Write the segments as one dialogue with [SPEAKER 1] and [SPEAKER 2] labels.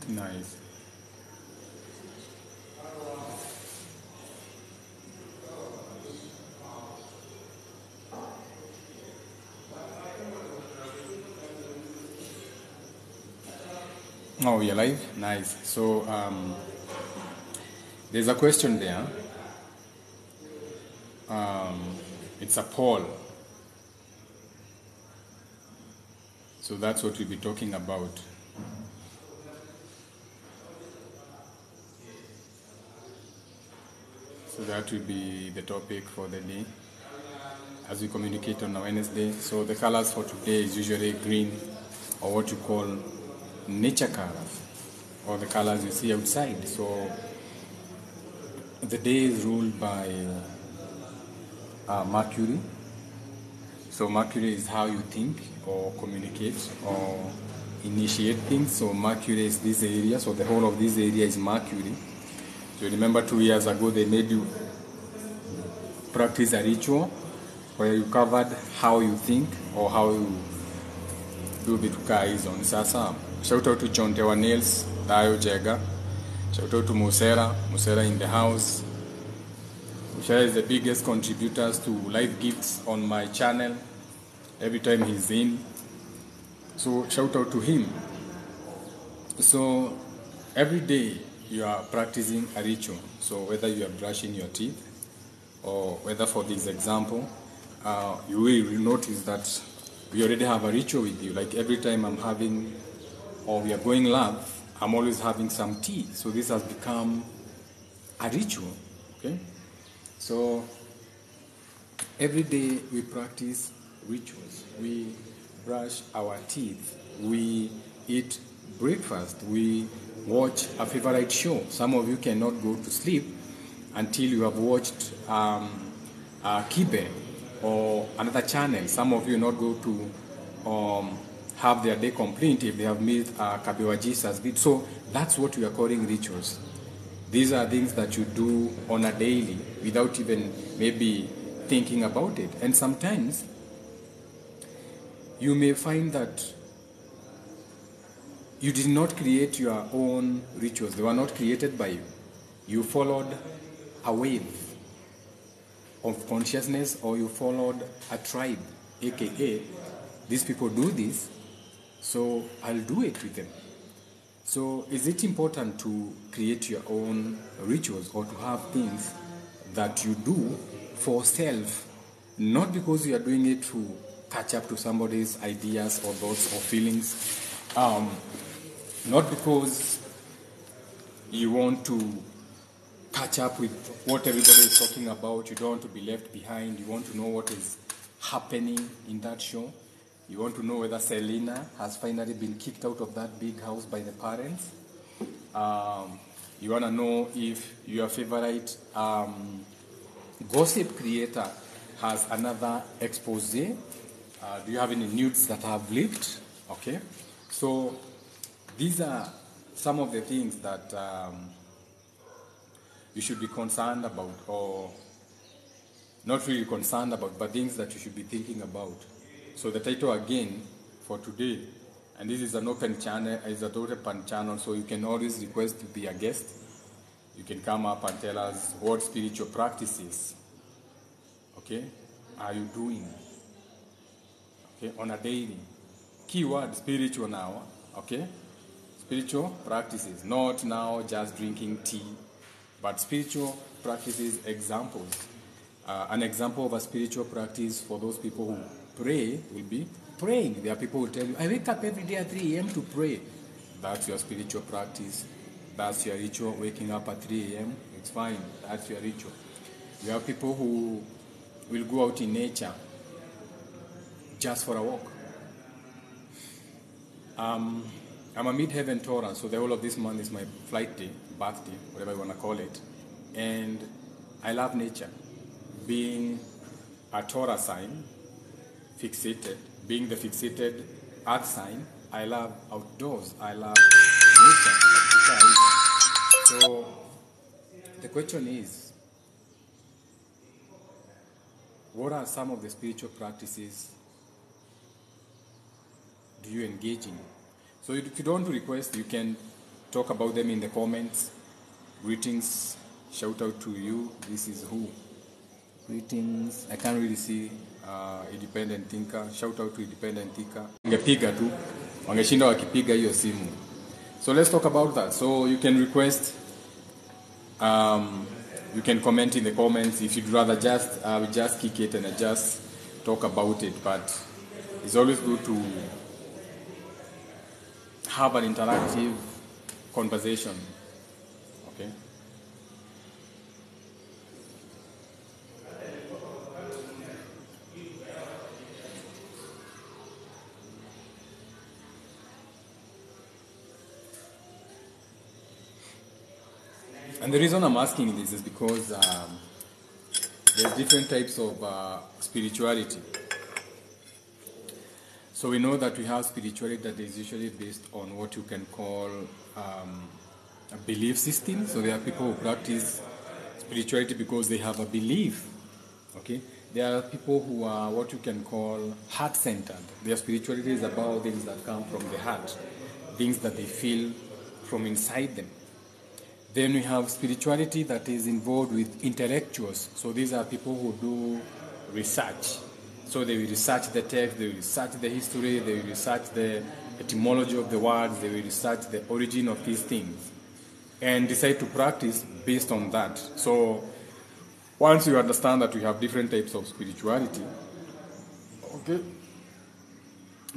[SPEAKER 1] Nice. Oh, you're live? Nice. So, there's a question there. It's a poll. So that's what we'll be talking about. So that will be the topic for the day as we communicate on a Wednesday. So the colors for today is usually green, or what you call nature colors, or the colors you see outside. So the day is ruled by Mercury. So Mercury is how you think or communicate or initiate things. So Mercury is this area. So the whole of this area is Mercury. So remember 2 years ago they made you practice a ritual where you covered how you think or how you do bitukaa hizo. Ni sasa. Shout out to John Tewa Nails, Dayo Jega. Shout out to Musera in the house. Musera is the biggest contributors to live gifts on my channel. Every time he's in. So shout out to him. So every day you are practicing a ritual. So whether you are brushing your teeth or whether for this example, you will notice that we already have a ritual with you. Like every time I'm having or we are going live, I'm always having some tea. So this has become a ritual. Okay? So every day we practice rituals. We brush our teeth. We eat breakfast. We watch a favorite show. Some of you cannot go to sleep until you have watched Kibe or another channel. Some of you not go to have their day complete if they have missed Kabewa Jesus. So that's what we are calling rituals. These are things that you do on a daily without even maybe thinking about it. And sometimes you may find that you did not create your own rituals. They were not created by you. You followed a wave of consciousness, or you followed a tribe, aka these people do this, so I'll do it with them. So is it important to create your own rituals or to have things that you do for self, not because you are doing it to catch up to somebody's ideas or thoughts or feelings, not because you want to catch up with what everybody is talking about, you don't want to be left behind, you want to know what is happening in that show, you want to know whether Selena has finally been kicked out of that big house by the parents, you want to know if your favorite gossip creator has another expose, do you have any nudes that have leaked, okay? So these are some of the things that you should be concerned about, or not really concerned about, but things that you should be thinking about. So the title again for today, and this is an open channel, is an open channel, so you can always request to be a guest. You can come up and tell us what spiritual practices, okay, are you doing, okay, on a daily. Keyword spiritual now, okay? Spiritual practices, not now just drinking tea, but spiritual practices examples. An example of a spiritual practice for those people who pray will be praying. There are people who tell you, I wake up every day at 3 a.m. to pray. That's your spiritual practice. That's your ritual, waking up at 3 a.m. It's fine. That's your ritual. You have people who will go out in nature just for a walk. I'm a mid-heaven Taurus, so the whole of this month is my flight day, birthday, whatever you want to call it. And I love nature. Being a Taurus sign, fixated, being the fixated earth sign, I love outdoors, I love nature. So the question is, what are some of the spiritual practices do you engage in? So if you don't request, you can talk about them in the comments. Greetings, shout out to you. This is who? Greetings. I can't really see. Independent thinker. Shout out to independent thinker. Wangepiga tu, wangeshinda wakipiga hiyo simu. So let's talk about that. So you can request, you can comment in the comments if you'd rather just kick it and just talk about it. But it's always good to have an interactive conversation. Okay. And the reason I'm asking this is because there's different types of spirituality. So we know that we have spirituality that is usually based on what you can call a belief system. So there are people who practice spirituality because they have a belief. Okay. There are people who are what you can call heart-centered. Their spirituality is about things that come from the heart, things that they feel from inside them. Then we have spirituality that is involved with intellectuals. So these are people who do research. So they will research the text, they will research the history, they will research the etymology of the words, they will research the origin of these things, and decide to practice based on that. So once you understand that we have different types of spirituality, okay,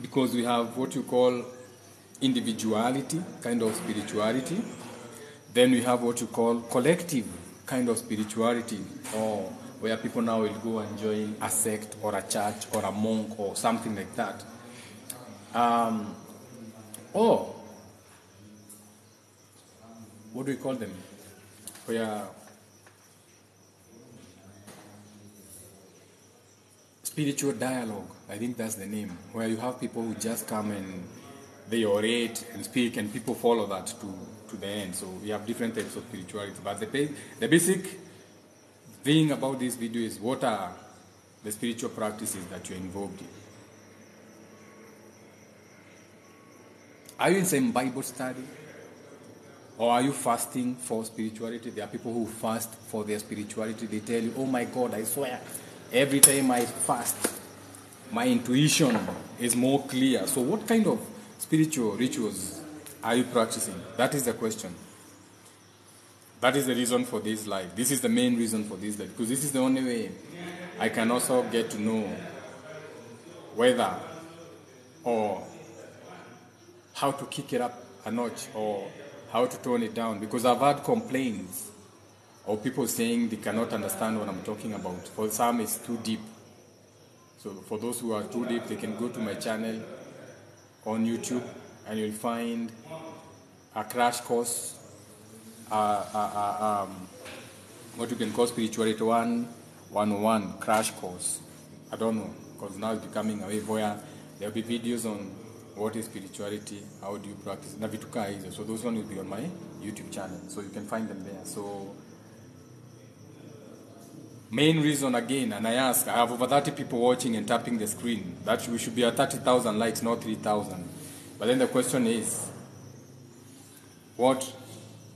[SPEAKER 1] because we have what you call individuality, kind of spirituality. Then we have what you call collective kind of spirituality, or where people now will go and join a sect or a church or a monk or something like that. Or what do we call them? Where spiritual dialogue, I think that's the name, where you have people who just come and they orate and speak and people follow that to the end. So we have different types of spirituality. But the basic thing about this video is what are the spiritual practices that you're involved in. Are you in some Bible study? Or are you fasting for spirituality? There are people who fast for their spirituality. They tell you, oh my God, I swear, every time I fast, my intuition is more clear. So what kind of spiritual rituals are you practicing? That is the question. That is the reason for this live. This is the main reason for this live, because this is the only way I can also get to know whether or how to kick it up a notch or how to tone it down, because I've had complaints of people saying they cannot understand what I'm talking about. For some, it's too deep. So for those who are too deep, they can go to my channel on YouTube and you'll find a crash course, what you can call spirituality 101 crash course. I don't know, because now it's becoming a way where there'll be videos on what is spirituality, how do you practice, na vitu kaa hizo. So those one will be on my YouTube channel, so you can find them there. So main reason again, and I have over 30 people watching and tapping the screen, that we should be at 30,000 likes, not 3,000. But then the question is, what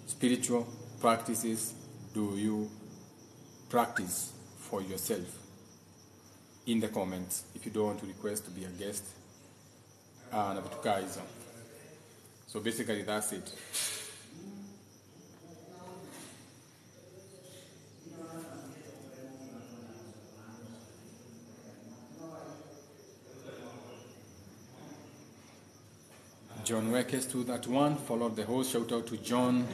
[SPEAKER 1] spiritual practices do you practice for yourself? In the comments, if you don't want to request to be a guest. So basically that's it. John Wekes 231 followed the whole. Shout out to John.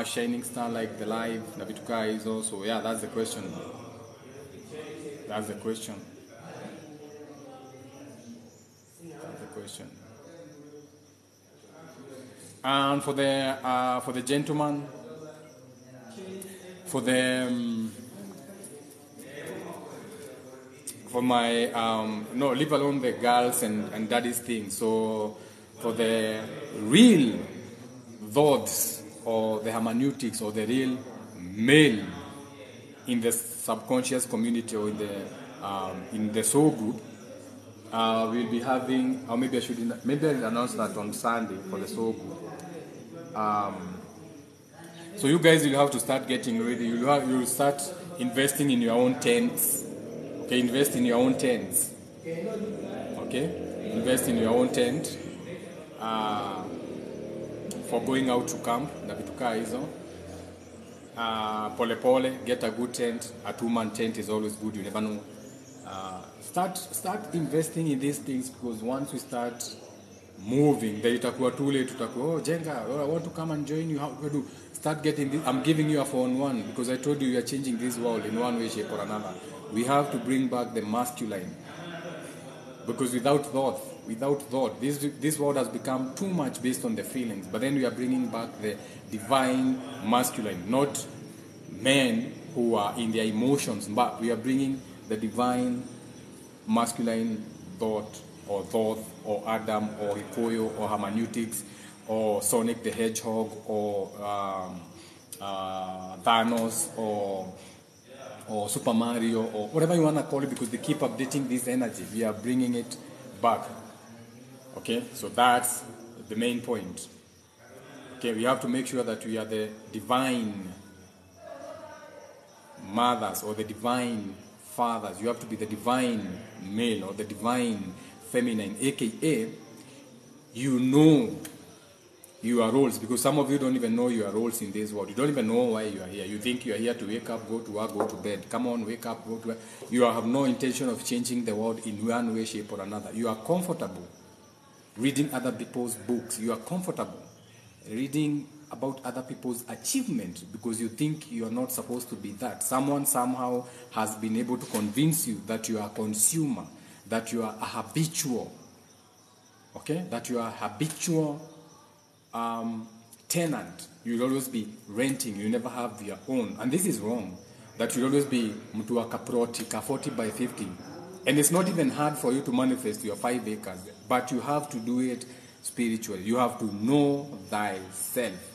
[SPEAKER 1] Shining Star like the live. Navituka is also. Yeah, that's the question. That's the question. That's the question. And for the gentleman, for my no, leave alone the girls and daddy's thing. So for the real thoughts or the hermeneutics or the real male in the subconscious community or in the soul group, we'll be having, or maybe I'll announce that on Sunday for the soul group. So you guys will have to start getting ready. You'll start investing in your own tents. Okay, invest in your own tents. Okay, invest in your own tent for going out to camp. Na vitu kaa hizo. Pole pole, get a good tent. A 2-man tent is always good. You never know. Start investing in these things, because once we start moving, then itakuwa too late. Utakuwa, oh Jenga, I want to come and join you. How do you do? Start getting this. I'm giving you a phone one, because I told you you are changing this world in one way, shape, or another. We have to bring back the masculine, because without thought, this world has become too much based on the feelings. But then we are bringing back the divine masculine, not men who are in their emotions, but we are bringing the divine masculine thought, or Adam, or Hikoyo, or hermeneutics, or Sonic the Hedgehog, or Thanos, or Super Mario, or whatever you want to call it, because they keep updating this energy. We are bringing it back. Okay, so that's the main point. Okay, we have to make sure that we are the divine mothers, or the divine fathers. You have to be the divine male, or the divine feminine, aka you know your roles, because some of you don't even know your roles in this world. You don't even know why you are here. You think you are here to wake up, go to work, go to bed. Come on, wake up, go to work. You have no intention of changing the world in one way, shape, or another. You are comfortable reading other people's books. You are comfortable reading about other people's achievement, because you think you are not supposed to be that. Someone somehow has been able to convince you that you are a consumer, that you are a habitual, okay, that you are a habitual tenant. You'll always be renting. You never have your own, and this is wrong. That you'll always be mtu wa kaproti ka 40 by 50, and it's not even hard for you to manifest your 5 acres, but you have to do it spiritually. You have to know thyself.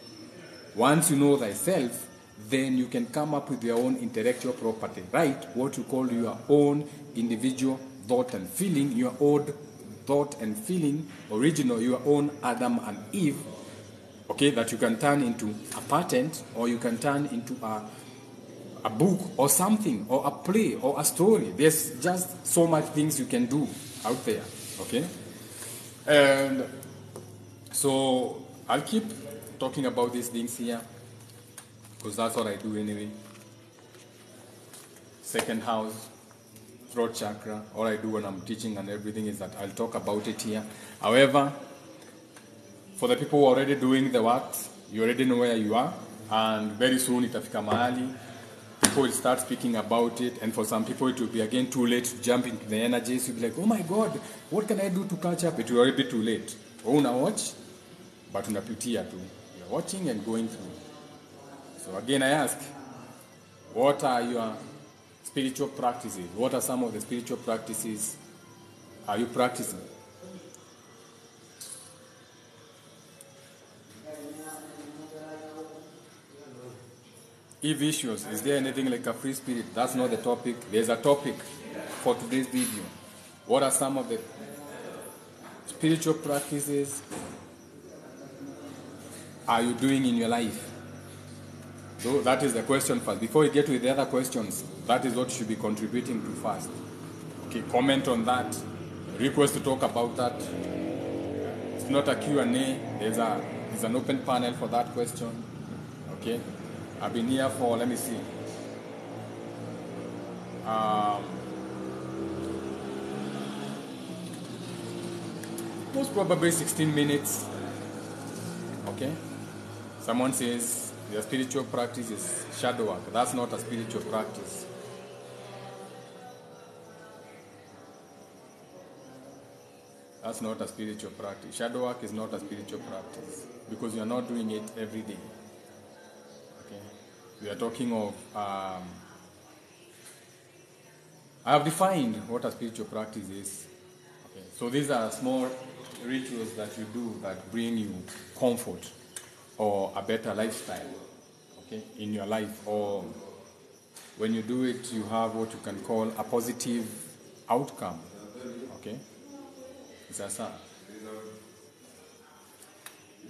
[SPEAKER 1] Once you know thyself, then you can come up with your own intellectual property, right? What you call your own individual thought and feeling, your own thought and feeling, original, your own Adam and Eve, okay, that you can turn into a patent, or you can turn into a book, or something, or a play, or a story. There's just so much things you can do out there, okay? And so I'll keep talking about these things here, because that's what I do anyway. Second house, throat chakra, all I do when I'm teaching and everything is that I'll talk about it here. However, for the people who are already doing the work, you already know where you are, and very soon itafika mahali, people will start speaking about it, and for some people it will be again too late to jump into the energies. You'll be like, oh my God, what can I do to catch up? It will already be too late. Una watch, but unapitia tu. You're watching and going through. So again I ask, what are your spiritual practices? What are some of the spiritual practices are you practicing? Eve issues, is there anything like a free spirit? That's not the topic. There's a topic for today's video. What are some of the spiritual practices are you doing in your life? So that is the question first. Before you get to the other questions, that is what you should be contributing to first. Okay, comment on that. Request to talk about that. It's not a Q&A. There's an open panel for that question. Okay. I've been here for, let me see, most probably 16 minutes. Okay. Someone says your spiritual practice is shadow work. That's not a spiritual practice. That's not a spiritual practice. Shadow work is not a spiritual practice, because you are not doing it every day. Okay. We are talking of, I have defined what a spiritual practice is. Okay. So these are small rituals that you do that bring you comfort or a better lifestyle, okay, in your life. Or when you do it, you have what you can call a positive outcome. Okay. Sasa.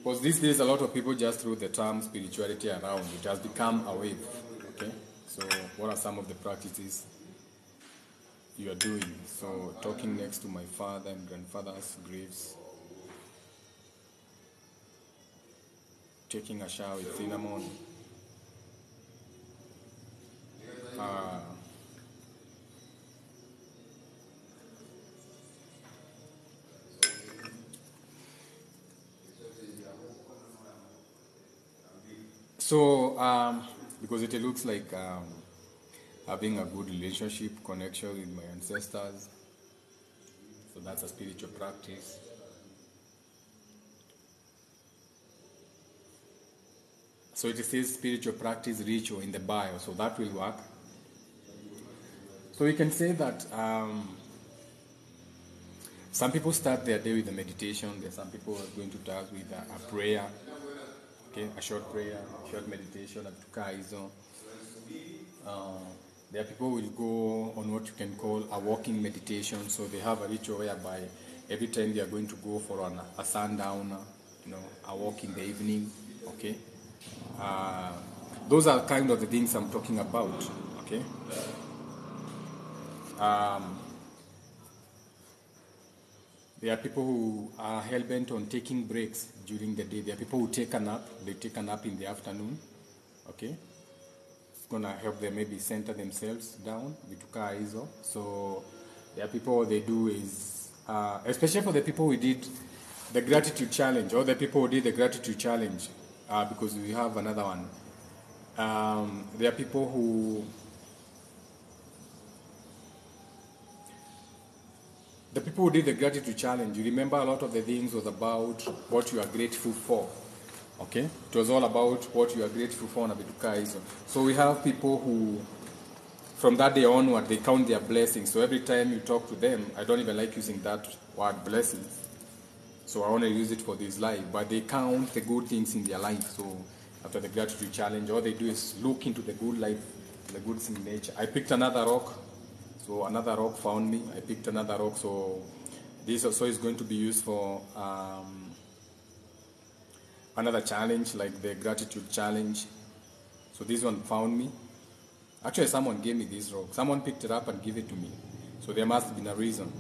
[SPEAKER 1] Because these days a lot of people just throw the term spirituality around. It has become a wave. Okay? So what are some of the practices you are doing? So talking next to my father and grandfather's graves, taking a shower with cinnamon, so because it looks like having a good relationship, connection with my ancestors. So that's a spiritual practice. So it says spiritual practice ritual in the bio, so that will work. So we can say that some people start their day with a meditation. There are some people who are going to start with a prayer, okay, a short prayer, short meditation, a tukaizo. There are people who will go on what you can call a walking meditation. So they have a ritual whereby every time they are going to go for a sundown, a walk in the evening, okay. Those are kind of the things I'm talking about, okay. There are people who are hell-bent on taking breaks during the day. There are people who take a nap. They take a nap in the afternoon, okay. It's going to help them maybe center themselves down, vitukaa hizo. So there are people, what they do is, especially for the people who did the gratitude challenge, or the people who did the gratitude challenge, because we have another one. There are people who, the people who did the gratitude challenge, you remember a lot of the things was about what you are grateful for, okay? It was all about what you are grateful for. So we have people who, from that day onward, they count their blessings. So every time you talk to them, I don't even like using that word blessings. So I want to use it for this life, but they count the good things in their life. So after the gratitude challenge, all they do is look into the good life, the good things in nature. I picked another rock. So another rock found me. I picked another rock. So this also is going to be used for another challenge, like the gratitude challenge. So this one found me. Actually, someone gave me this rock. Someone picked it up and gave it to me. So there must have been a reason.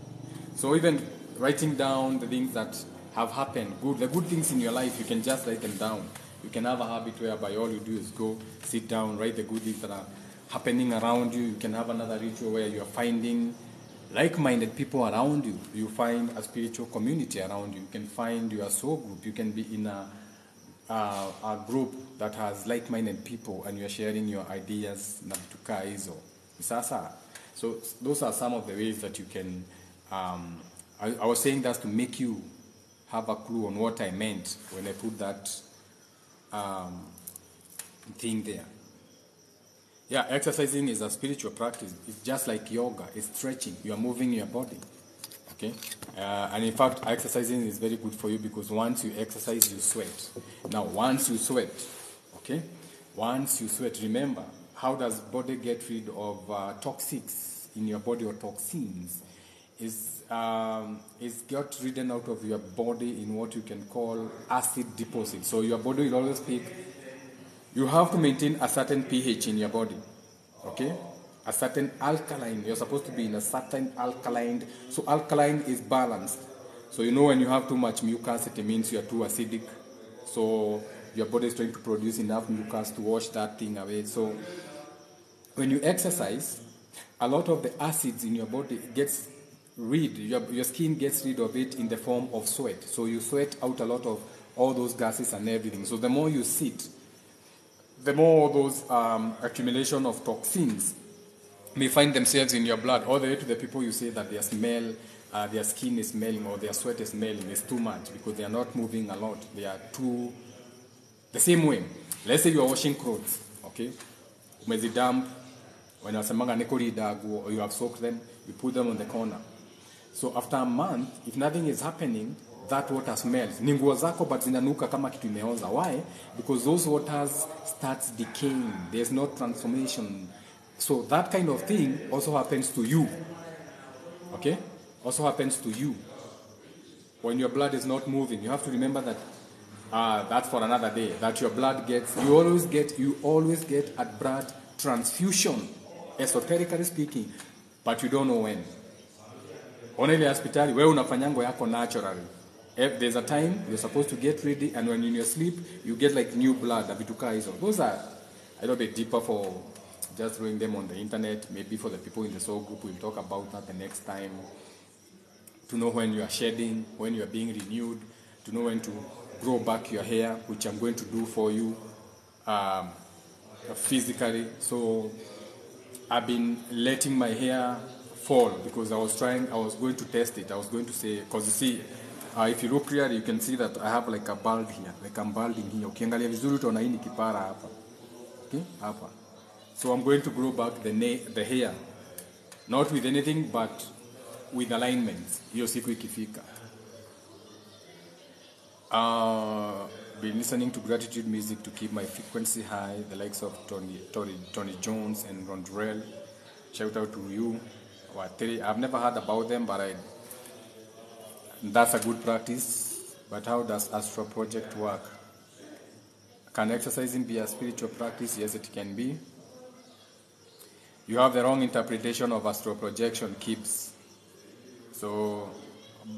[SPEAKER 1] So even writing down the things that have happened, the good things in your life, you can just write them down. You can have a habit whereby all you do is go, sit down, write the good things that are happening around you. You can have another ritual where you are finding like-minded people around you. You find a spiritual community around you. You can find your soul group. You can be in a group that has like-minded people, and you are sharing your ideas. So those are some of the ways that you can. I was saying that to make you have a clue on what I meant when I put that thing there. Yeah, exercising is a spiritual practice. It's just like yoga. It's stretching. You are moving your body. Okay? And in fact, exercising is very good for you because once you exercise, you sweat. Now, once you sweat, okay? Once you sweat, remember, how does body get rid of toxics in your body or toxins? Is got ridden out of your body in what you can call acid deposit. So your body will always pick. You have to maintain a certain pH in your body, okay? A certain alkaline. You're supposed to be in a certain alkaline. So alkaline is balanced. So you know when you have too much mucus, it means you are too acidic. So your body is trying to produce enough mucus to wash that thing away. So when you exercise, a lot of the acids in your body gets rid, your skin gets rid of it in the form of sweat. So you sweat out a lot of all those gases and everything. So the more you sit, the more those accumulation of toxins may find themselves in your blood, all the way to the people you say that their smell, their skin is smelling or their sweat is smelling is too much because they are not moving a lot. They are too, the same way. Let's say you are washing clothes, okay? Umezidump, when you have soaked them, you put them on the corner. So after a month, if nothing is happening, that water smells. Ni nguo zako but zinanuka kama kitu imeoza. Why? Because those waters starts decaying. There's no transformation. So that kind of thing also happens to you. Okay? Also happens to you. When your blood is not moving, you have to remember that That's for another day. That your blood gets, you always get a blood transfusion, esoterically speaking, but you don't know when. On ile hospitali, wewe unafanyango yako naturally. If there's a time you're supposed to get ready, and when in your sleep you get like new blood. Those are a little bit deeper for just throwing them on the internet. Maybe for the people in the soul group, we'll talk about that the next time. To know when you are shedding, when you are being renewed, to know when to grow back your hair, which I'm going to do for you physically. So I've been letting my hair fall because I was going to test it. I was going to say, because you see, if you look here, you can see that I have like a bald here, like I'm balding here. Ukiangalia vizuri utaona hii ni kipara hapa. Okay, hapa. So I'm going to grow back the hair, not with anything but with alignments. Hiyo siku ikifika. Been listening to gratitude music to keep my frequency high, the likes of Tony Jones and Ron Durrell. Shout out to you. I've never heard about them, but that's a good practice. But how does Astro Project work? Can exercising be a spiritual practice? Yes, it can be. You have the wrong interpretation of astral projection, Kips. So,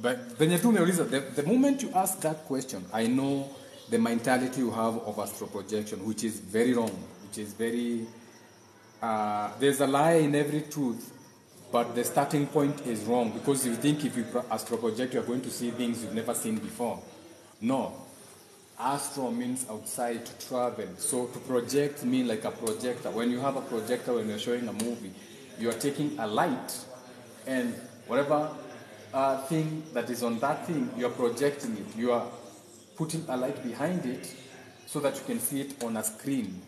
[SPEAKER 1] but the moment you ask that question, I know the mentality you have of astral projection, which is very wrong, which is very, there's a lie in every truth, but the starting point is wrong, because you think if you astral project, you're going to see things you've never seen before. No. Astro means outside, to travel. So to project means like a projector. When you have a projector, when you're showing a movie, you are taking a light, and whatever thing that is on that thing, you are projecting it. You are putting a light behind it so that you can see it on a screen.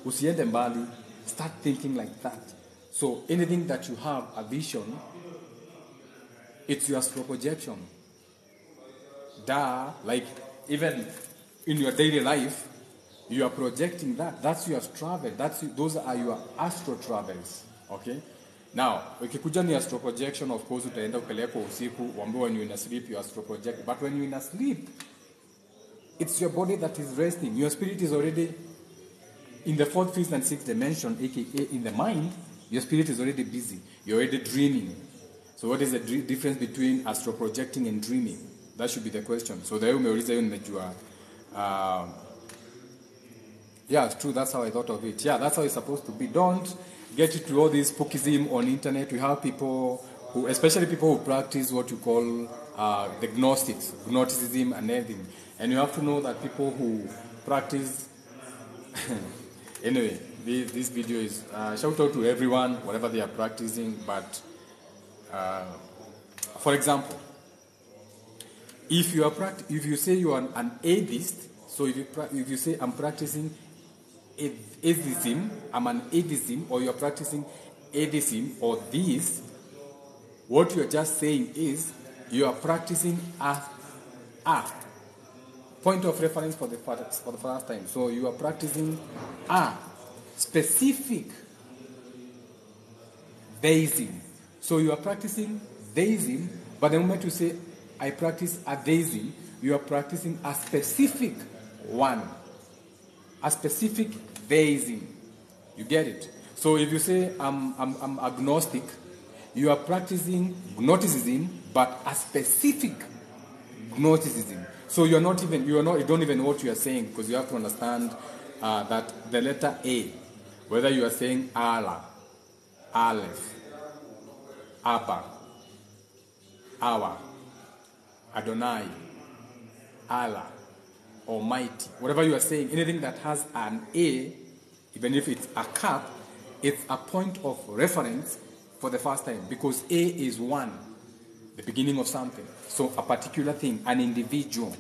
[SPEAKER 1] Usiende mbali, start thinking like that. So anything that you have a vision, it's your astral projection. Like even in your daily life, you are projecting that. That's your travel. Those are your astral travels. Okay? Now, ukikuja ni astral projection, of course, utaenda upeleko usiku, uambiwe when you're in a sleep, you astral project. But when you're in a sleep, it's your body that is resting. Your spirit is already in the fourth, fifth, and sixth dimension, aka in the mind. Your spirit is already busy. You're already dreaming. So what is the difference between astral projecting and dreaming? That should be the question. So the umeuliza hiyo nimejua. Yeah, it's true. That's how I thought of it. Yeah, that's how it's supposed to be. Don't get into all this spookism on internet. We have people who, especially people who practice what you call the Gnosticism and everything. And you have to know that people who practice... Anyway, this video is shout out to everyone, whatever they are practicing. But for example, if you say you are an atheist, so if you say I'm practicing atheism, I'm an atheism, or you're practicing atheism or this, what you're just saying is you are practicing a point of reference for the first time. So you are practicing a specific deism. So you are practicing deism, but the moment you say I practice a deism, you are practicing a specific one. A specific deism. You get it? So if you say I'm agnostic, you are practicing Gnosticism, but a specific Gnosticism. So you don't even know what you are saying, because you have to understand that the letter A, whether you are saying Allah, Aleph, Abba, Awa, Adonai, Allah, Almighty, whatever you are saying, anything that has an A, even if it's a cap, it's a point of reference for the first time, because A is one, the beginning of something. So a particular thing, an individual.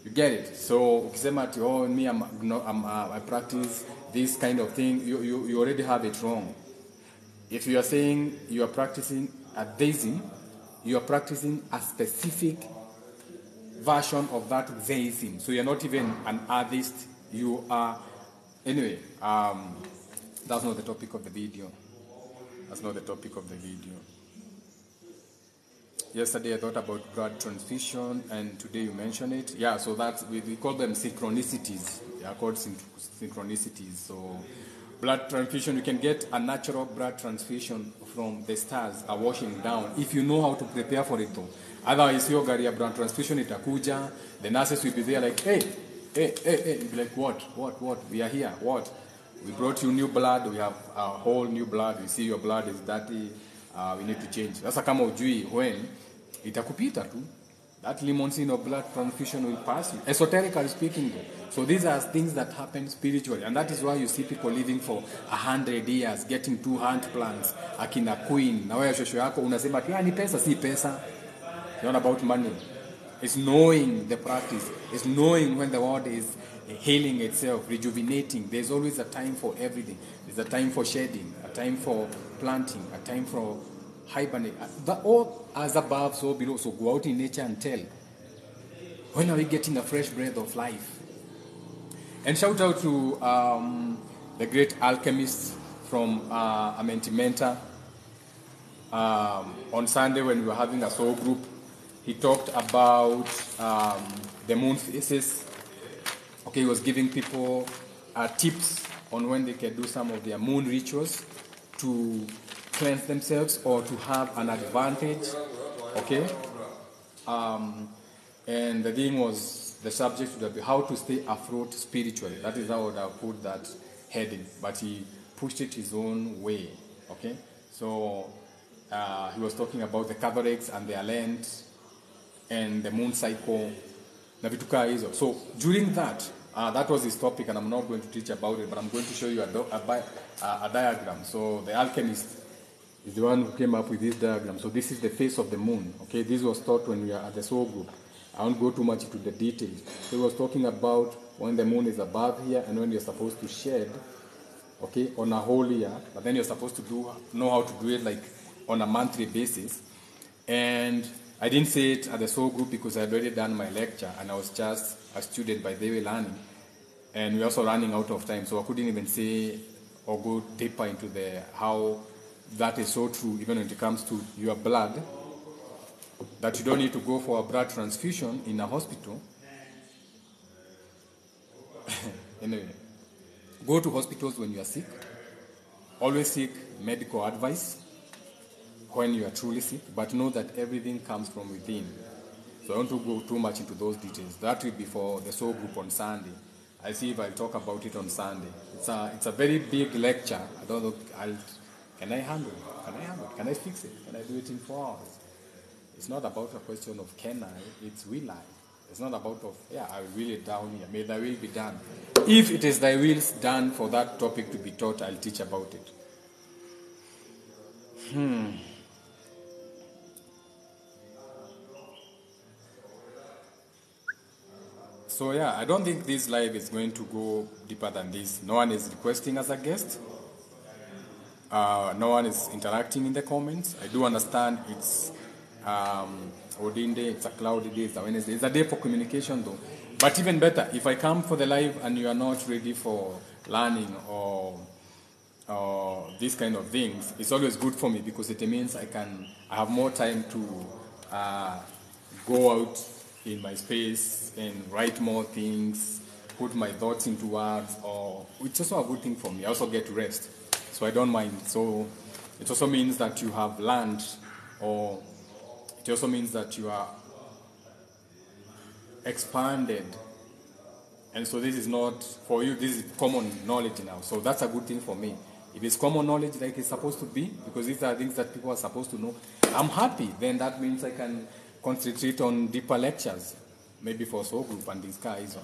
[SPEAKER 1] You get it? So ukisema ati me I practice this kind of thing, you already have it wrong. If you are saying you are practicing a deism, you are practicing a specific version of that deism. So you're not even an atheist. You are... Anyway, that's not the topic of the video. That's not the topic of the video. yesterday I thought about blood transfusion, and today you mentioned it. Yeah, so that's, we call them synchronicities. They are called synchronicities. So blood transfusion, you can get a natural blood transfusion from the stars are washing down if you know how to prepare for it though. Otherwise, your gari ya blood transfusion itakuja, the nurses will be there like, hey, you'll be like, what? We are here, what? We brought you new blood, we have a whole new blood, we see your blood is dirty, we need to change. Sasa kama ujui when, itakupita tu. That limousine of blood transfusion will pass you. Esoterically speaking, so these are things that happen spiritually, and that is why you see people living for 100 years, getting 2 hand plants, akina queen. Na wewe shosho yako unasema ni pesa, si pesa. It's not about money. It's knowing the practice. It's knowing when the world is healing itself, rejuvenating. There's always a time for everything. There's a time for shedding, a time for planting, a time for hibernate. All as above, so below. So go out in nature and tell. When are we getting a fresh breath of life? And shout out to the great alchemist from Amentimenta. On Sunday when we were having a soul group, he talked about the moon phases. Okay, he was giving people tips on when they can do some of their moon rituals to cleanse themselves or to have an advantage. Okay, and the thing was, the subject would be how to stay afloat spiritually. That is how I would have put that heading, but he pushed it his own way. Okay, so he was talking about the Catholics and their Lent and the moon cycle, na vitu kaa hizo. So during that, that was his topic, and I'm not going to teach about it, but I'm going to show you a diagram. So the alchemist is the one who came up with this diagram. So this is the face of the moon. Okay, this was taught when we were at the soul group. I won't go too much into the details. So he was talking about when the moon is above here and when you're supposed to shed, okay, on a whole year, but then you're supposed to know how to do it like on a monthly basis. And I didn't say it at the soul group because I had already done my lecture and I was just a student by the way learning. And we're also running out of time, so I couldn't even say or go deeper into the how that is so true, even when it comes to your blood, that you don't need to go for a blood transfusion in a hospital. Anyway, go to hospitals when you are sick. Always seek medical advice when you are truly sick, but know that everything comes from within. So I don't want to go too much into those details. That will be for the soul group on Sunday. I'll see if I'll talk about it on Sunday. It's a very big lecture. I don't know. Can I handle it? Can I fix it? Can I do it in 4 hours? It's not about a question of can I, it's will I. It's not about I will will it down here. May thy will be done. If it is thy will's done for that topic to be taught, I'll teach about it. So I don't think this live is going to go deeper than this. No one is requesting as a guest. No one is interacting in the comments. I do understand it's Odin Day, it's a cloudy day, it's a Wednesday. It's a day for communication though. But even better, if I come for the live and you are not ready for learning or these kind of things, it's always good for me because it means I have more time to go out in my space and write more things, put my thoughts into words, or it's also a good thing for me. I also get rest, so I don't mind. So it also means that you have learned, or it also means that you are expanded. And so this is not for you, this is common knowledge now. So that's a good thing for me. If it's common knowledge like it's supposed to be, because these are things that people are supposed to know, I'm happy. Then that means I can concentrate on deeper lectures, maybe for soul group and these guys.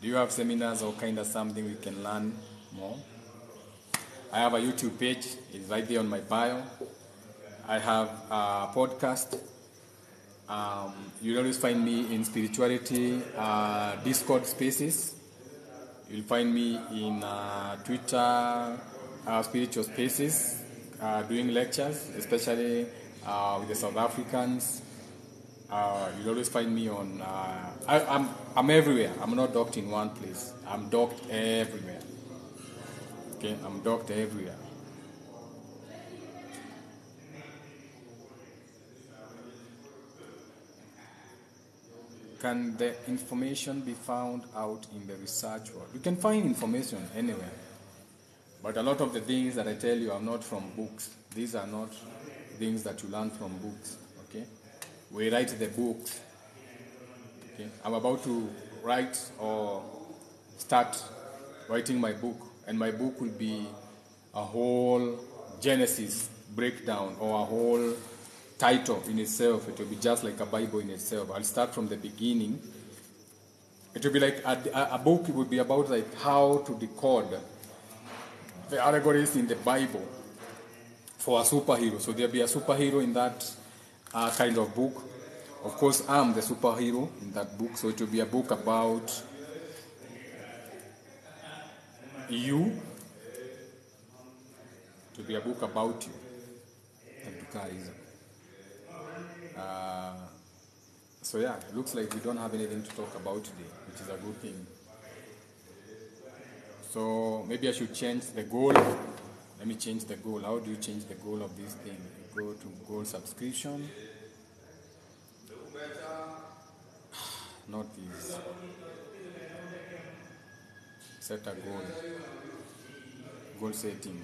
[SPEAKER 1] Do you have seminars or kind of something we can learn more? I have a YouTube page. It's right there on my bio. I have a podcast. You'll always find me in spirituality Discord spaces. You'll find me in Twitter spiritual spaces doing lectures, especially with the South Africans. You'll always find me on. I'm everywhere. I'm not docked in one place. I'm docked everywhere. Okay, I'm docked everywhere. can the information be found out in the research world? You can find information anywhere. But a lot of the things that I tell you are not from books. These are not things that you learn from books. Okay? We write the books. Okay? I'm about to write or start writing my book, and my book will be a whole Genesis breakdown or a whole title in itself. It will be just like a Bible in itself. I'll start from the beginning. It will be like a book. It will be about like how to decode the allegories in the Bible for a superhero. So there'll be a superhero in that kind of book. Of course, I'm the superhero in that book. So it will be a book about you. It will be a book about you. So yeah, it looks like we don't have anything to talk about today, which is a good thing. So maybe I should change the goal. Let me change the goal. How do you change the goal of this thing? You go to goal subscription. Not this. Set a goal. Goal setting.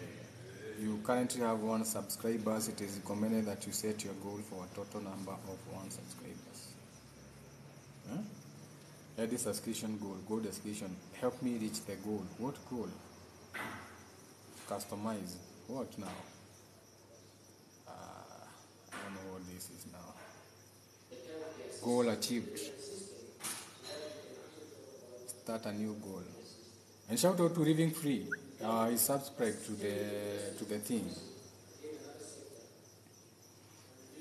[SPEAKER 1] You currently have 1 subscribers. It is recommended that you set your goal for a total number of 1 subscribers. Huh? Add subscription goal. Goal description. Help me reach the goal. What goal? Customize. What now? I don't know what this is now. Goal achieved. Start a new goal. And shout out to Living Free. He subscribed to the thing.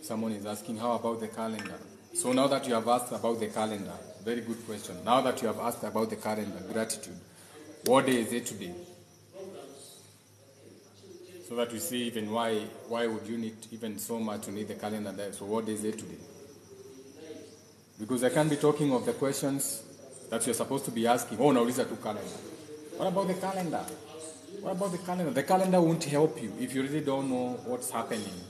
[SPEAKER 1] Someone is asking, how about the calendar? So now that you have asked about the calendar, very good question. Now that you have asked about the calendar, gratitude. What day is it today? So that we see even why would you need even so much to need the calendar there. So what day is it today? Because I can't be talking of the questions that you're supposed to be asking. Oh, now these are 2 calendars. What about the calendar? What about the calendar? The calendar won't help you if you really don't know what's happening.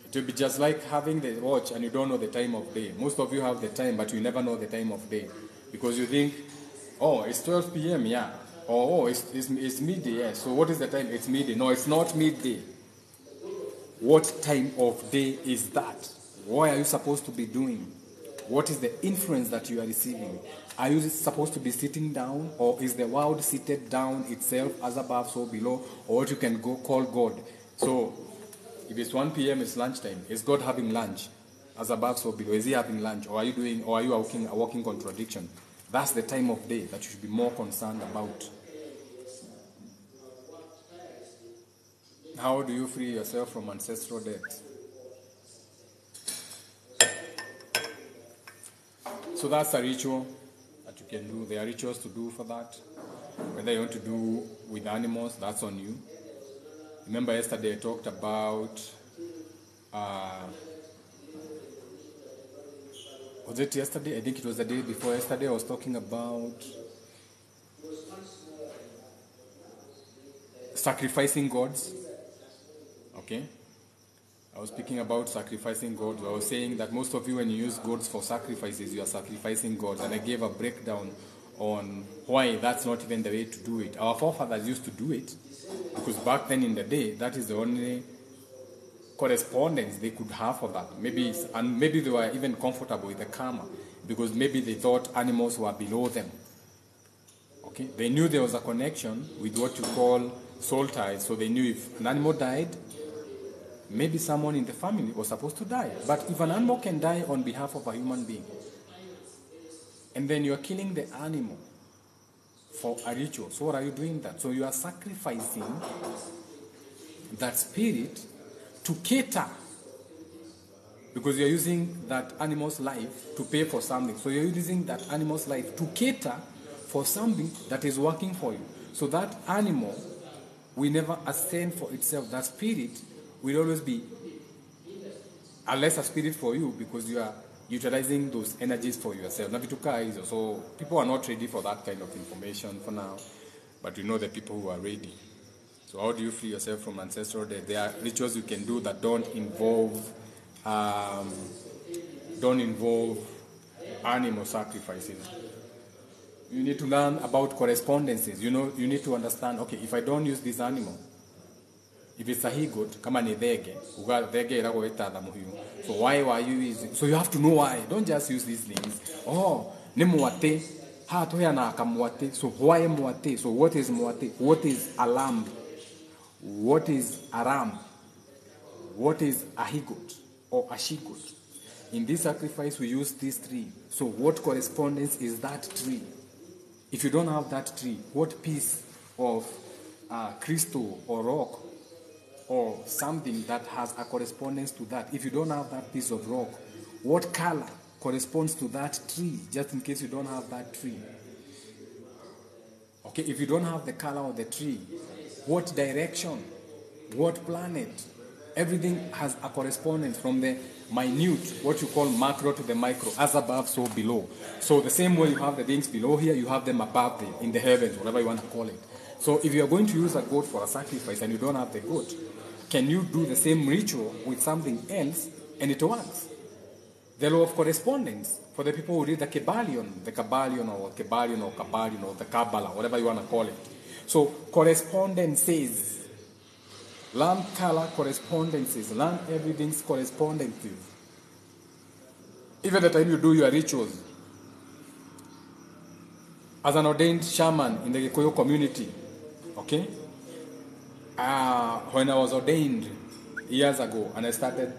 [SPEAKER 1] It will be just like having the watch and you don't know the time of day. Most of you have the time, but you never know the time of day. Because you think, oh, it's 12 p.m., yeah. Or, oh, it's midday, yeah. So what is the time? It's midday. No, it's not midday. What time of day is that? What are you supposed to be doing? What is the influence that you are receiving? Are you supposed to be sitting down, or is the world seated down itself, as above, so below, or what you can go call God? So, if it's 1 p.m., it's lunchtime. Is God having lunch? As above, so below. Is He having lunch, or are you a walking contradiction? That's the time of day that you should be more concerned about. How do you free yourself from ancestral debt? So that's a ritual that you can do. There are rituals to do for that. Whether you want to do with animals, that's on you. Remember yesterday I talked about, was it yesterday? I think it was the day before yesterday. I was talking about sacrificing gods. Okay? I was speaking about sacrificing gods. I was saying that most of you, when you use gods for sacrifices, you are sacrificing gods. And I gave a breakdown on why that's not even the way to do it. Our forefathers used to do it because back then in the day, that is the only correspondence they could have for that. Maybe they were even comfortable with the karma because maybe they thought animals were below them. Okay? They knew there was a connection with what you call soul ties. So they knew if an animal died, maybe someone in the family was supposed to die. But if an animal can die on behalf of a human being, and then you are killing the animal for a ritual, so what are you doing that? So you are sacrificing that spirit to cater, because you're using that animal's life to pay for something. So you're using that animal's life to cater for something that is working for you. So that animal will never ascend for itself. That spirit will always be a lesser spirit for you because you are utilizing those energies for yourself. So people are not ready for that kind of information for now, but we know the people who are ready. So how do you free yourself from ancestral death? There are rituals you can do that don't involve animal sacrifices. You need to learn about correspondences. You know, you need to understand, okay, if I don't use this animal, if it's a he-goat, kama ni dhege, dhege irago itada muhimu. So why were you using? So you have to know why. Don't just use these things. Oh, ni muate. Ha toya na akamuate. So why muate? So what is muate? What is a lamb? What is a ram? What is a he-goat or a she-goat? In this sacrifice, we use these three. So what correspondence is that tree? If you don't have that tree, what piece of crystal or rock or something that has a correspondence to that, if you don't have that piece of rock, what color corresponds to that tree, just in case you don't have that tree? Okay, if you don't have the color of the tree, what direction, what planet, everything has a correspondence from the minute, what you call macro, to the micro, as above, so below. So the same way you have the things below here, you have them above there, in the heavens, whatever you want to call it. So if you are going to use a goat for a sacrifice and you don't have the goat, can you do the same ritual with something else and it works? The law of correspondence, for the people who read the Kabbalion or the Kabbalah, whatever you want to call it. So correspondences. Learn color correspondences. Learn everything's correspondences. Even the time you do your rituals. As an ordained shaman in the Gikuyu community, okay? When I was ordained years ago and I started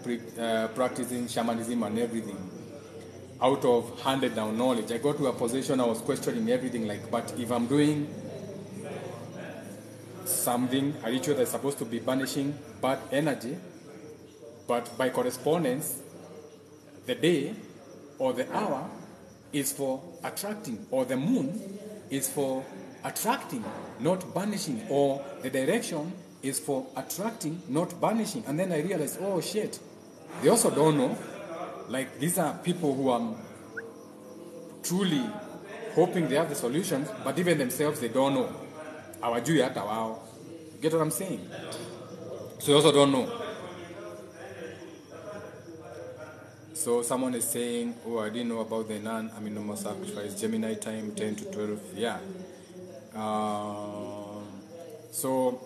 [SPEAKER 1] practicing shamanism and everything, out of handed down knowledge, I got to a position I was questioning everything, like, but if I'm doing something, a ritual that's supposed to be banishing bad energy, but by correspondence, the day or the hour is for attracting, or the moon is for attracting, not banishing, or the direction is for attracting, not banishing. And then I realized, oh shit, they also don't know. Like, these are people who are truly hoping they have the solutions, but even themselves, they don't know. Hawajui hata wao. Get what I'm saying? So you also don't know. So someone is saying, oh, I didn't know about the non-aminoma sacrifice, Gemini time, 10 to 12. Yeah. So,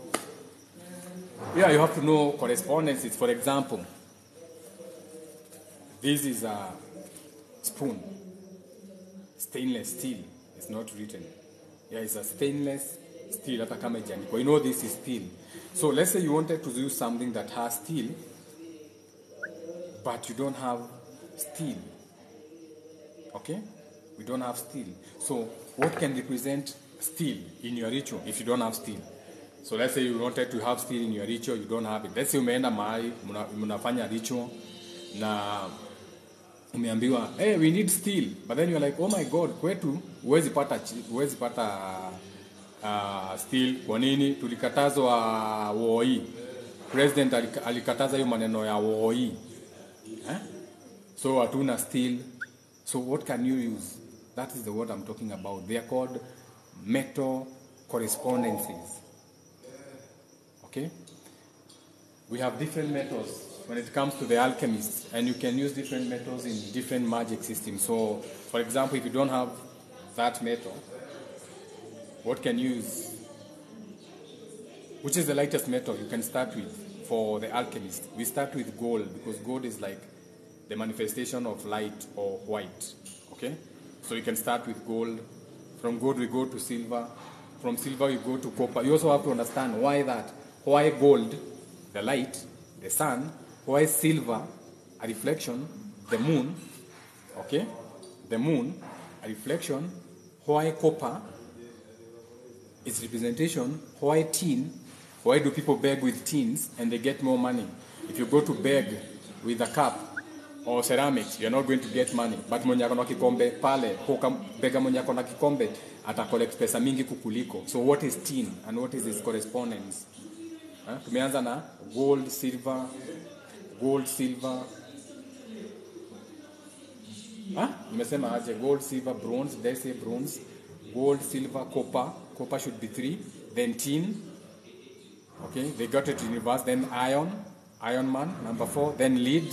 [SPEAKER 1] yeah, you have to know correspondences. For example, this is a spoon, stainless steel. It's not written. Yeah, it's a stainless steel. But you know this is steel. So let's say you wanted to use something that has steel, but you don't have steel. Okay? We don't have steel. So what can represent steel in your ritual if you don't have steel? So let's say you wanted to have steel in your ritual, you don't have it. Let's say umeenda mahali mnafanya ritual na umeambiwa, hey, we need steel. But then you're like, oh my God, kwetu huwezi pata steel. Kwa nini? Tulikatazwa woi. President alikataza hiyo maneno ya woi. So hatuna steel. So what can you use? That is the word I'm talking about. They are called metal correspondences. Okay? We have different metals when it comes to the alchemists, and you can use different metals in different magic systems. So, for example, if you don't have that metal, what can you use? Which is the lightest metal you can start with for the alchemist? We start with gold, because gold is like the manifestation of light or white. Okay? So you can start with gold. From gold we go to silver. From silver you go to copper. You also have to understand why that. Why gold, the light, the sun. Why silver, a reflection, the moon. Okay? The moon, a reflection. Why copper is representation. Why tin? Why do people beg with tins and they get more money? If you go to beg with a cup or ceramics, you're not going to get money. But mwenye akona kikombe pale, bega mwenye akona kikombe, ata collect pesa mingi kukuliko. So what is tin and what is its correspondence? Tumeanza na gold, silver. Nimesema aje? Gold, silver, bronze. They say bronze. Gold, silver, copper. Copper should be 3. Then tin. Okay, they got it in reverse. Then iron man, number 4. Then lead.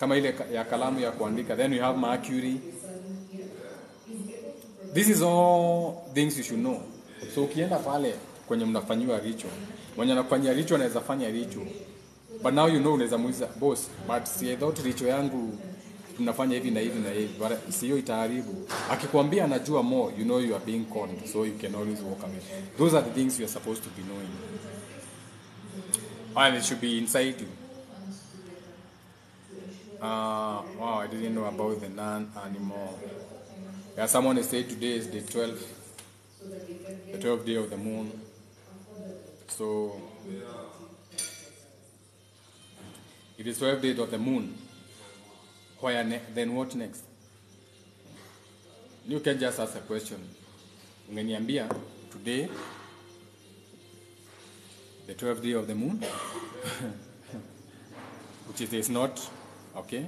[SPEAKER 1] kama ile ya kalamu ya kuandika. Then you have Mercury. This is all things you should know. So ukienda pale kwenye mnafanyiwa ritual, mwenye anafanyia ritual anaweza fanya ritual, but now you know, unaweza muuliza boss, but si I thought ritual yangu tunafanya hivi na hivi na hivi, but sio itaharibu. Akikwambia anajua more, you know you are being conned, so you can always walk away. Those are the things you are supposed to be knowing, and it should be inside you. Wow, I didn't know about the non-animal. Yeah, someone has said today is the 12th day of the moon. So it is 12 days of the moon. Then what next? You can just ask a question. Ungeniambia today, the 12th day of the moon, which is not, okay?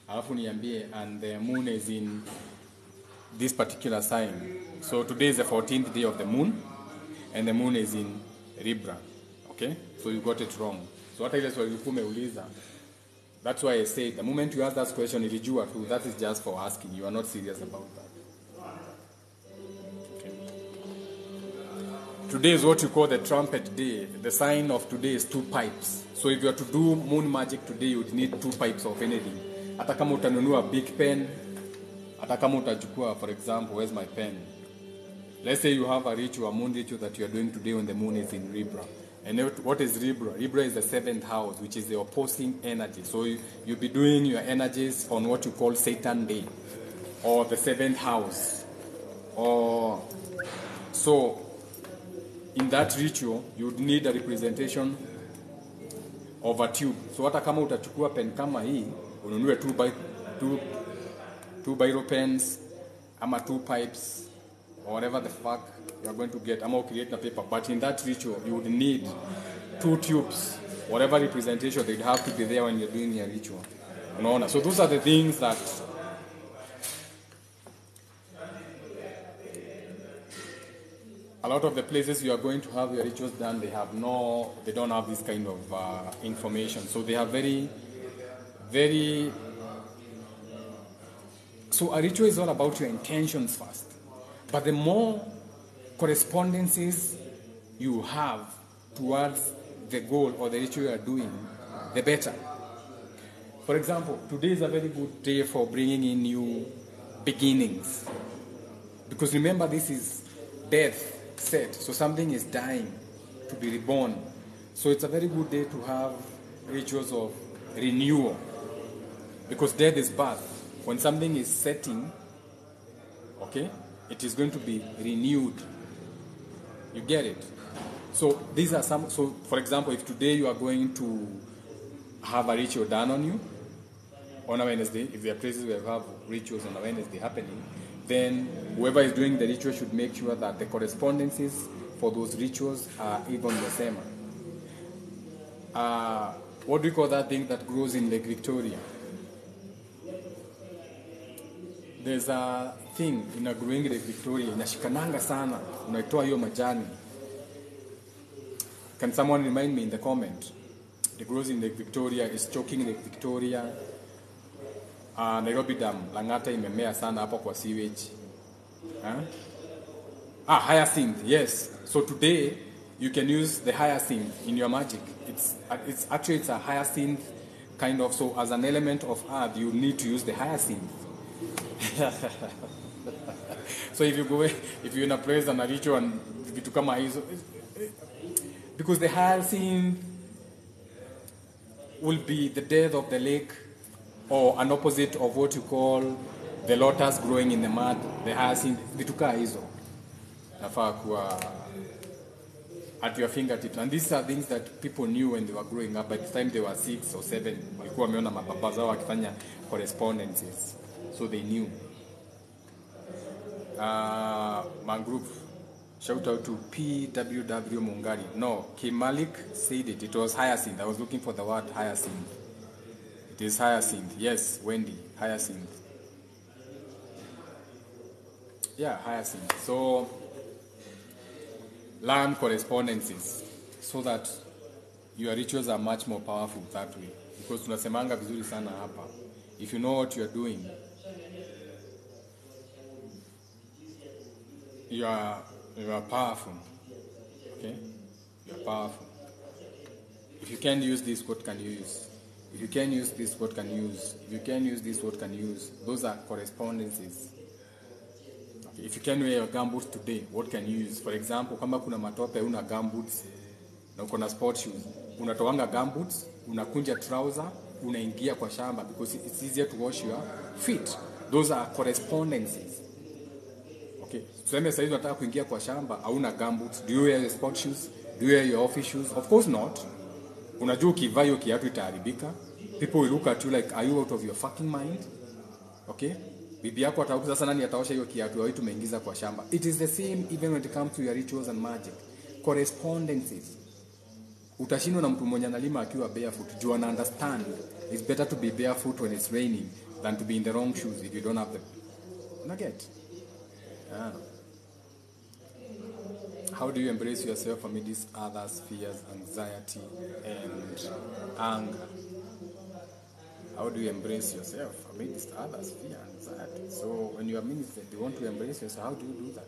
[SPEAKER 1] Alafu niambie, and the moon is in this particular sign. So today is the 14th day of the moon, and the moon is in Libra. Okay? So you got it wrong. So hata ile swali umeuliza, that's why I say the moment you ask that question, ilijua tu, that is just for asking. You are not serious about that. Okay. Today is what you call the trumpet day. The sign of today is 2 pipes. So if you are to do moon magic today, you would need 2 pipes of anything. Hata kama utanunua big pen, hata kama utachukua, for example, where's my pen? Let's say you have a ritual, a moon ritual that you are doing today when the moon is in Libra. And what is Libra? Libra is the 7th house, which is the opposing energy. So you'll be doing your energies on what you call Satan Day, or the 7th house. Or so in that ritual, you would need a representation of a tube. So hata kama utachukua pen kama hii, ununue 2 biro pens, ama 2 pipes, or whatever the fuck you are going to get, ama create a paper. But in that ritual, you would need 2 tubes, whatever representation, they'd have to be there when you're doing your ritual. Unaona? So those are the things that a lot of the places you are going to have your rituals done, they don't have this kind of information. So they are very, very. So a ritual is all about your intentions first. But the more correspondences you have towards the goal or the ritual you are doing, the better. For example, today is a very good day for bringing in new beginnings. Because remember, this is death set. So something is dying to be reborn. So it's a very good day to have rituals of renewal. Because death is birth. When something is setting, okay, it is going to be renewed. You get it? So these are some. So for example, if today you are going to have a ritual done on you on a Wednesday, if there are places where you have rituals on a Wednesday happening, then whoever is doing the ritual should make sure that the correspondences for those rituals are even the same. What do we call that thing that grows in Lake Victoria? There's a thing in a growing Lake Victoria, inashikananga sana, unaitoa hiyo majani. Can someone remind me in the comment? It grows in Lake Victoria, is choking Lake Victoria. Nairobi Dam, Langata imemea sana hapo kwa sewage. Hyacinth, yes. So today you can use the hyacinth in your magic. It's a hyacinth kind of. So as an element of earth, you need to use the hyacinth. So if you're in a place and a ritual and vitu kama hizo, because the hyacinth will be the death of the lake, or an opposite of what you call the lotus growing in the mud. The hyacinth, vitu kaa hizo nafaa kuwa at your fingertips. And these are things that people knew when they were growing up. By the time they were 6 or 7, walikuwa wameona mababa zao wakifanya correspondences. So they knew. Mangrove, shout out to PWW Mungari. No, Kim Malik said it. It was hyacinth. I was looking for the word hyacinth. It is hyacinth. Yes, Wendy, hyacinth. Yeah, hyacinth. So learn correspondences so that your rituals are much more powerful that way. Because tunasemanga vizuri sana hapa. if you know what you are doing, you are powerful. Okay? You are powerful. If you can use this, what can you use? If you can use this, what can you use? If you can use this, what can you use? Those are correspondences. Okay. If you can wear your gumboots today, what can you use? For example, kama kuna matope una gumboots na uko na sport shoes, unatoanga gumboots, unakunja trouser, unaingia kwa shamba because it's easier to wash your feet. Those are correspondences. Okay. Tuseme sasa hivi unataka kuingia kwa shamba, hauna gumboots. Do you wear your sport shoes? Do you wear your office shoes? Of course not. Unajua ukivaa hiyo kiatu itaharibika. People will look at you like, are you out of your fucking mind? Okay? Bibi yako atauliza sasa nani ataosha hiyo kiatu wewe tumeingiza kwa shamba. It is the same even when it comes to your rituals and magic. Correspondences. Utashindwa na mtu mmoja analima akiwa barefoot. You understand. It's better to be barefoot when it's raining than to be in the wrong shoes if you don't have them. Nugget. Yeah. How do you embrace yourself amidst others' fears, anxiety, and anger? How do you embrace yourself amidst others' fear and anxiety? So when you are amidst it, you want to embrace yourself, how do you do that?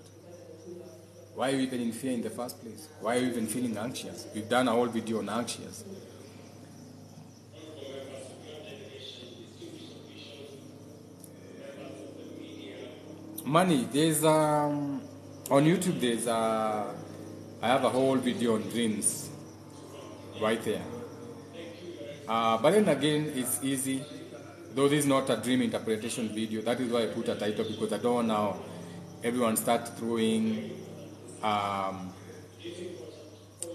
[SPEAKER 1] Why are you even in fear in the first place? Why are you even feeling anxious? We've done a whole video on anxious. Money, there's on YouTube there's I have a whole video on dreams right there. But then again, it's easy. Though this is not a dream interpretation video, that is why I put a title, because I don't want now everyone start throwing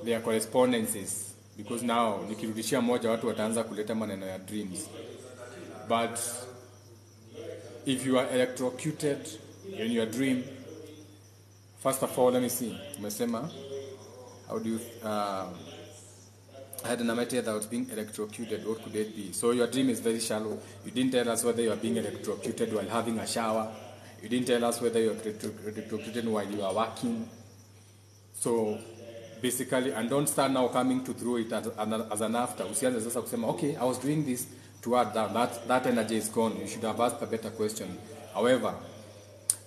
[SPEAKER 1] their correspondences, because now nikirudishia moja watu wataanza kuleta maneno ya dreams. But if you are electrocuted in your dream, first of all, let me see. Umesema, how do you I had an idea that I was being electrocuted. What could it be? So your dream is very shallow. You didn't tell us whether you are being electrocuted while having a shower. You didn't tell us whether you are electrocuted while you are working. So basically, and don't start now coming to throw it as an after. Usianze sasa kusema, okay, I was doing this to add that energy is gone. You should have asked a better question. However,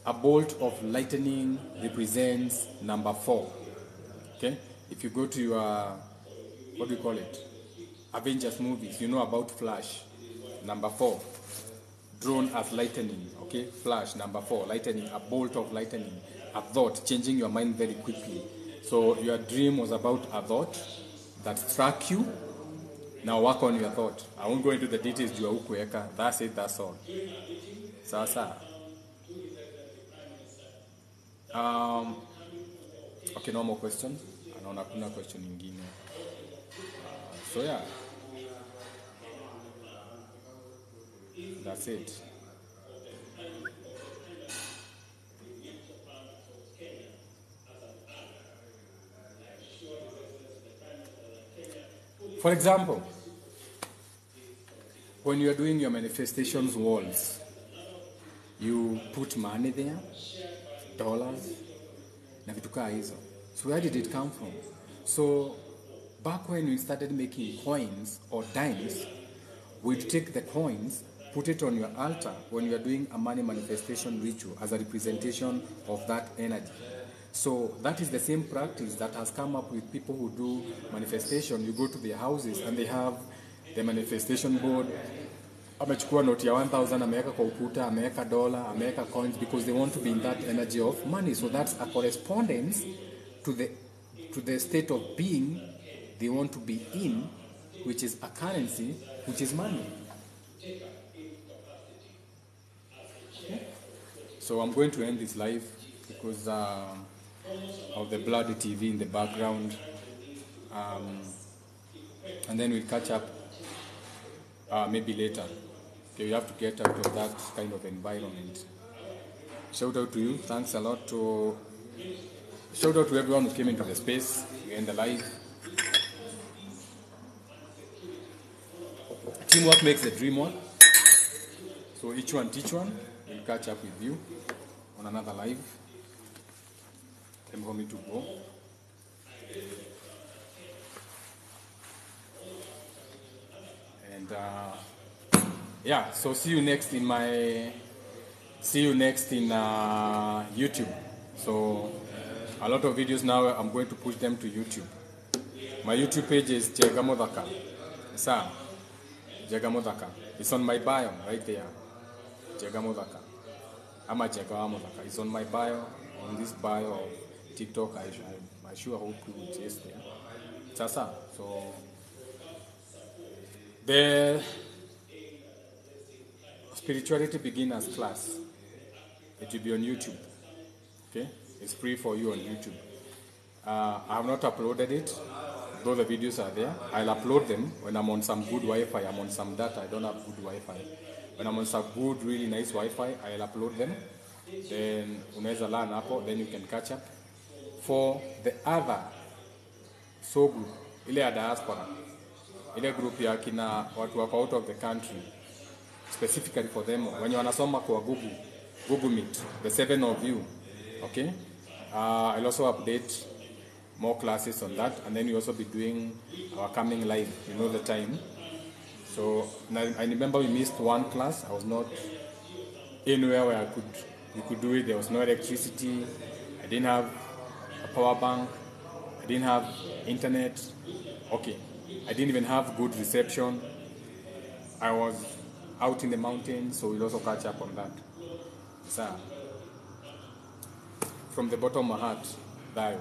[SPEAKER 1] a bolt of lightning represents number 4. Okay? If you go to your, what do you call it? Avengers movies, you know about Flash, number 4. Drawn as lightning, okay? Flash, number 4, lightning, a bolt of lightning, a thought, changing your mind very quickly. So your dream was about a thought that struck you. Now work on your thought. I won't go into the details, that's it, that's all. Sasa. Okay, no more questions. Anaona kuna question nyingine. So yeah. That's it. For example, when you are doing your manifestations walls, you put money there, dollars, na vitu kaa hizo. So where did it come from? So back when we started making coins or dimes, we'd take the coins, put it on your altar when you are doing a money manifestation ritual as a representation of that energy. So that is the same practice that has come up with people who do manifestation. You go to their houses and they have the manifestation board. Amechukua noti ya 1,000, ameweka kwa ukuta, ameweka dollar, ameweka coins, because they want to be in that energy of money. So that's a correspondence to the state of being they want to be in, which is a currency, which is money. Okay? So I'm going to end this live because of the bloody TV in the background, and then we'll catch up maybe later. Okay, we have to get out of that kind of environment. Shout out to you. Thanks a lot to. Shout out to everyone who came into the space and the live. Teamwork makes the dream work. So each one teach one. We'll catch up with you on another live. Time for me to go. And yeah, so see you next in YouTube. So a lot of videos now I'm going to push them to YouTube. My YouTube page is Jegamodaka. Sir, Jegamodaka. It's on my bio right there. Jegamodaka. I'm a Jegamodaka. It's on my bio, on this bio of TikTok. I sure hope you will chase there. Sasa. So the spirituality beginners class. It will be on YouTube. Okay, it's free for you on YouTube. I have not uploaded it, though the videos are there. I'll upload them when I'm on some good Wi-Fi. I'm on some data. I don't have good Wi-Fi. When I'm on some good, really nice Wi-Fi, I'll upload them. Then unaweza learn hapo. Then you can catch up. For the other so group, ile ya diaspora, ile group ya kina watu wako out of the country, specifically for them, when you wanasoma kwa Google Meet, the 7 of you, okay? I'll also update more classes on that, and then you also be doing our coming live, you know the time. So I remember we missed one class. I was not anywhere where you could do it. There was no electricity. I didn't have a power bank. I didn't have internet. Okay, I didn't even have good reception. I was out in the mountains, so we'll also catch up on that. So, from the bottom of my heart, Dio.